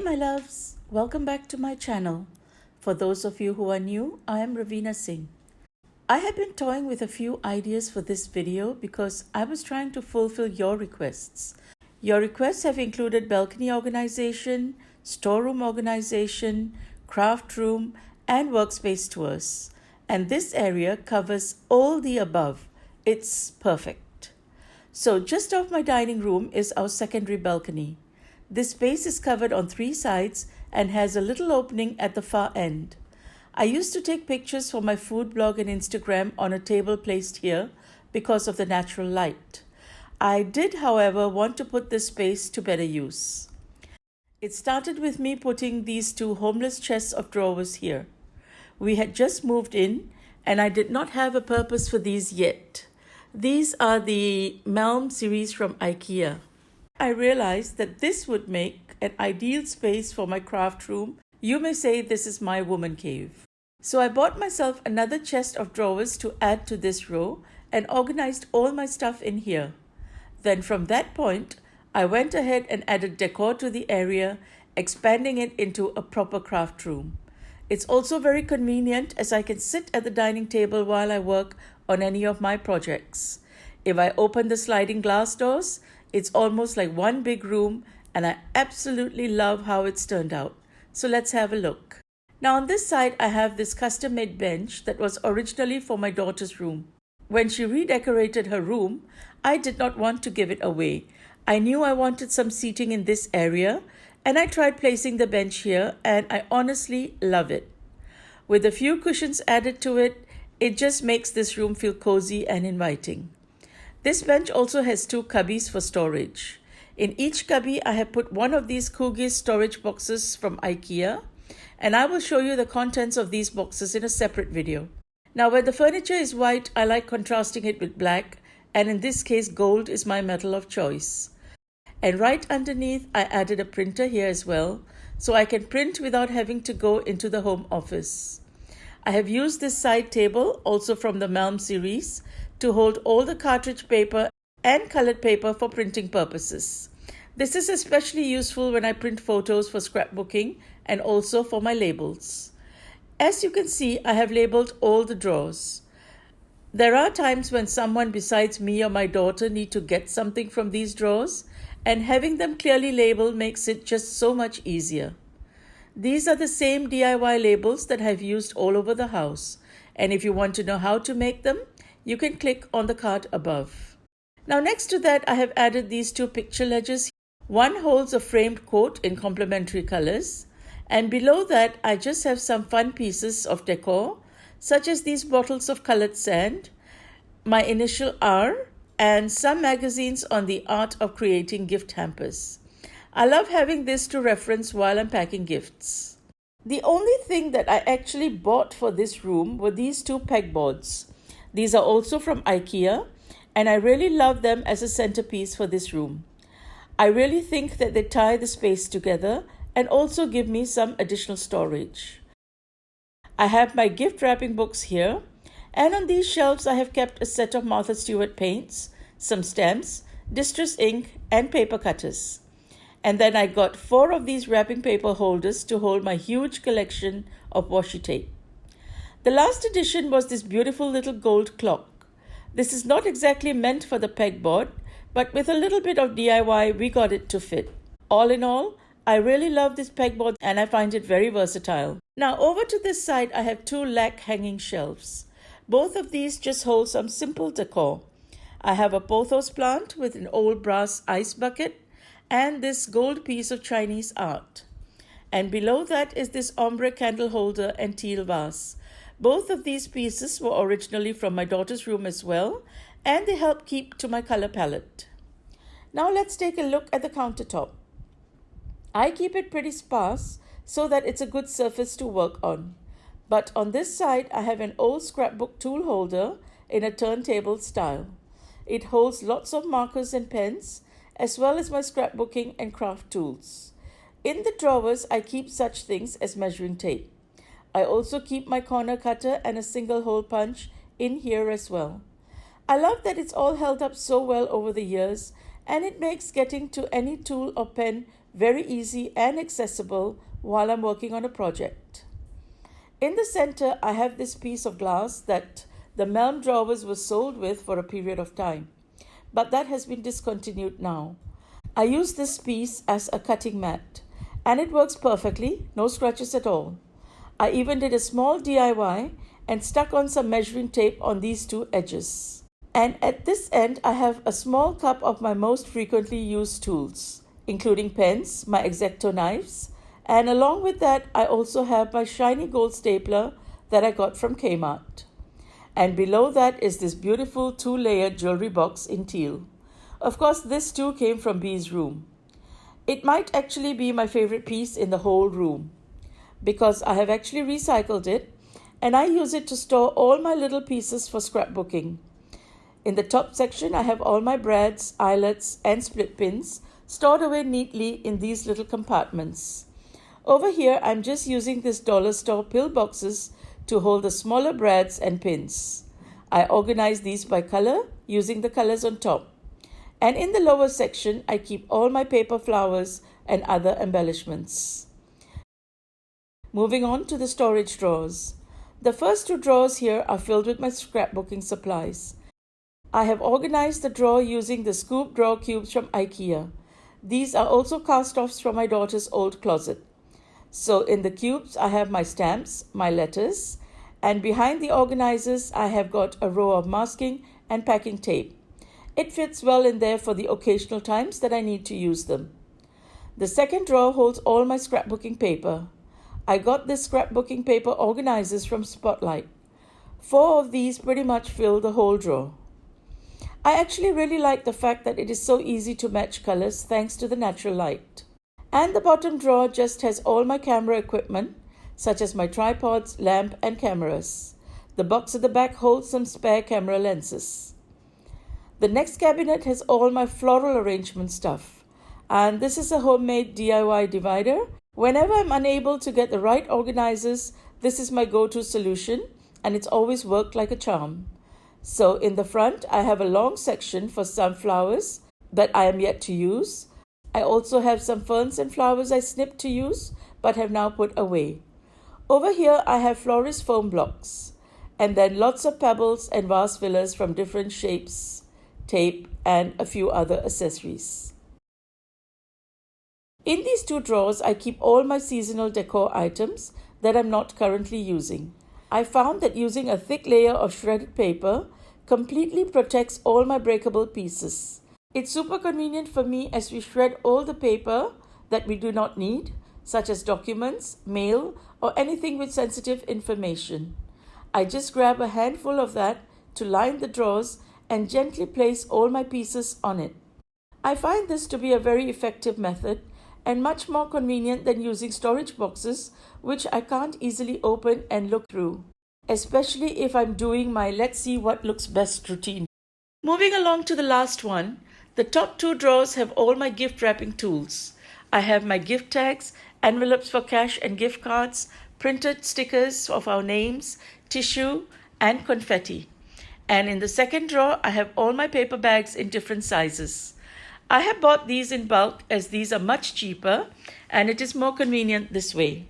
my loves, welcome back to my channel. For those of you who are new, I am Raveena Singh. I have been toying with a few ideas for this video because I was trying to fulfill your requests. Your requests have included balcony organization, storeroom organization, craft room, and workspace tours. And this area covers all the above. It's perfect. So just off my dining room is our secondary balcony. This space is covered on 3 sides and has a little opening at the far end. I used to take pictures for my food blog and Instagram on a table placed here because of the natural light. I did, however, want to put this space to better use. It started with me putting these 2 homeless chests of drawers here. We had just moved in and I did not have a purpose for these yet. These are the Malm series from IKEA. I realized that this would make an ideal space for my craft room. You may say this is my woman cave. So I bought myself another chest of drawers to add to this row and organized all my stuff in here. Then from that point, I went ahead and added decor to the area, expanding it into a proper craft room. It's also very convenient as I can sit at the dining table while I work on any of my projects. If I open the sliding glass doors, it's almost like one big room, and I absolutely love how it's turned out. So let's have a look. Now on this side, I have this custom-made bench that was originally for my daughter's room. When she redecorated her room, I did not want to give it away. I knew I wanted some seating in this area, and I tried placing the bench here, and I honestly love it. With a few cushions added to it, it just makes this room feel cozy and inviting. This bench also has 2 cubbies for storage. In each cubby, I have put one of these Kugis storage boxes from IKEA, and I will show you the contents of these boxes in a separate video. Now, when the furniture is white, I like contrasting it with black, and in this case, gold is my metal of choice. And right underneath, I added a printer here as well, so I can print without having to go into the home office. I have used this side table, also from the Malm series, to hold all the cartridge paper and colored paper for printing purposes. This is especially useful when I print photos for scrapbooking and also for my labels. As you can see, I have labeled all the drawers. There are times when someone besides me or my daughter need to get something from these drawers, and having them clearly labeled makes it just so much easier. These are the same DIY labels that I've used all over the house, and if you want to know how to make them, you can click on the card above. Now next to that, I have added these 2 picture ledgers. One holds a framed quote in complementary colors, and below that I just have some fun pieces of decor, such as these bottles of colored sand, my initial R, and some magazines on the art of creating gift hampers. I love having this to reference while I'm packing gifts. The only thing that I actually bought for this room were these 2 pegboards. These are also from IKEA, and I really love them as a centerpiece for this room. I really think that they tie the space together and also give me some additional storage. I have my gift wrapping books here, and on these shelves I have kept a set of Martha Stewart paints, some stamps, distress ink, and paper cutters. And then I got 4 of these wrapping paper holders to hold my huge collection of washi tape. The last addition was this beautiful little gold clock. This is not exactly meant for the pegboard, but with a little bit of DIY, we got it to fit. All in all, I really love this pegboard and I find it very versatile. Now over to this side, I have 2 lac hanging shelves. Both of these just hold some simple decor. I have a pothos plant with an old brass ice bucket and this gold piece of Chinese art. And below that is this ombre candle holder and teal vase. Both of these pieces were originally from my daughter's room as well, and they help keep to my color palette. Now let's take a look at the countertop. I keep it pretty sparse so that it's a good surface to work on. But on this side, I have an old scrapbook tool holder in a turntable style. It holds lots of markers and pens, as well as my scrapbooking and craft tools. In the drawers, I keep such things as measuring tape. I also keep my corner cutter and a single hole punch in here as well. I love that it's all held up so well over the years, and it makes getting to any tool or pen very easy and accessible while I'm working on a project. In the center, I have this piece of glass that the Melm drawers were sold with for a period of time, but that has been discontinued now. I use this piece as a cutting mat, and it works perfectly, no scratches at all. I even did a small DIY and stuck on some measuring tape on these two edges. And at this end, I have a small cup of my most frequently used tools, including pens, my X-Acto knives, and along with that, I also have my shiny gold stapler that I got from Kmart. And below that is this beautiful 2-layered jewelry box in teal. Of course, this too came from Bee's room. It might actually be my favorite piece in the whole room because I have actually recycled it and I use it to store all my little pieces for scrapbooking. In the top section, I have all my brads, eyelets, and split pins stored away neatly in these little compartments. Over here, I'm just using this dollar store pill boxes to hold the smaller brads and pins. I organize these by color using the colors on top. And in the lower section, I keep all my paper flowers and other embellishments. Moving on to the storage drawers. The first two drawers here are filled with my scrapbooking supplies. I have organized the drawer using the scoop drawer cubes from IKEA. These are also cast-offs from my daughter's old closet. So in the cubes, I have my stamps, my letters, and behind the organizers, I have got a row of masking and packing tape. It fits well in there for the occasional times that I need to use them. The second drawer holds all my scrapbooking paper. I got this scrapbooking paper organizers from Spotlight. 4 of these pretty much fill the whole drawer. I actually really like the fact that it is so easy to match colors thanks to the natural light. And the bottom drawer just has all my camera equipment, such as my tripods, lamp, and cameras. The box at the back holds some spare camera lenses. The next cabinet has all my floral arrangement stuff. And this is a homemade DIY divider. Whenever I'm unable to get the right organizers, this is my go-to solution, and it's always worked like a charm. So in the front, I have a long section for sunflowers that I am yet to use. I also have some ferns and flowers I snipped to use, but have now put away. Over here, I have florist foam blocks, and then lots of pebbles and vase fillers from different shapes, tape, and a few other accessories. In these two drawers, I keep all my seasonal decor items that I'm not currently using. I found that using a thick layer of shredded paper completely protects all my breakable pieces. It's super convenient for me as we shred all the paper that we do not need, such as documents, mail, or anything with sensitive information. I just grab a handful of that to line the drawers and gently place all my pieces on it. I find this to be a very effective method and much more convenient than using storage boxes, which I can't easily open and look through, especially if I'm doing my let's see what looks best routine. Moving along to the last one, the top 2 drawers have all my gift wrapping tools. I have my gift tags, envelopes for cash and gift cards, printed stickers of our names, tissue, and confetti. And in the second drawer, I have all my paper bags in different sizes. I have bought these in bulk as these are much cheaper and it is more convenient this way.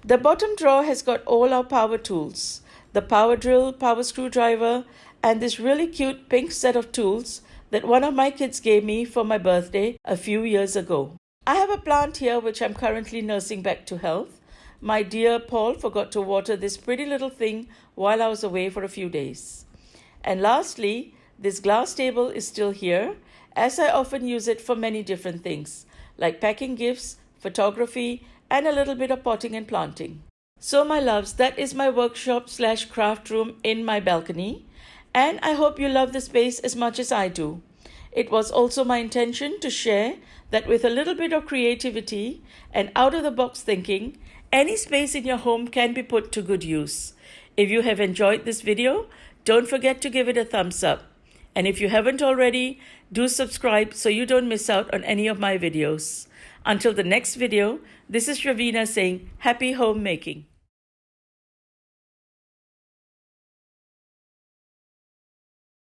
The bottom drawer has got all our power tools, the power drill, power screwdriver, and this really cute pink set of tools that one of my kids gave me for my birthday a few years ago. I have a plant here which I'm currently nursing back to health. My dear Paul forgot to water this pretty little thing while I was away for a few days. And lastly, this glass table is still here, as I often use it for many different things, like packing gifts, photography, and a little bit of potting and planting. So my loves, that is my workshop/craft room in my balcony, and I hope you love the space as much as I do. It was also my intention to share that with a little bit of creativity and out-of-the-box thinking, any space in your home can be put to good use. If you have enjoyed this video, don't forget to give it a thumbs up. And if you haven't already, do subscribe so you don't miss out on any of my videos. Until the next video, this is Raveena saying happy homemaking.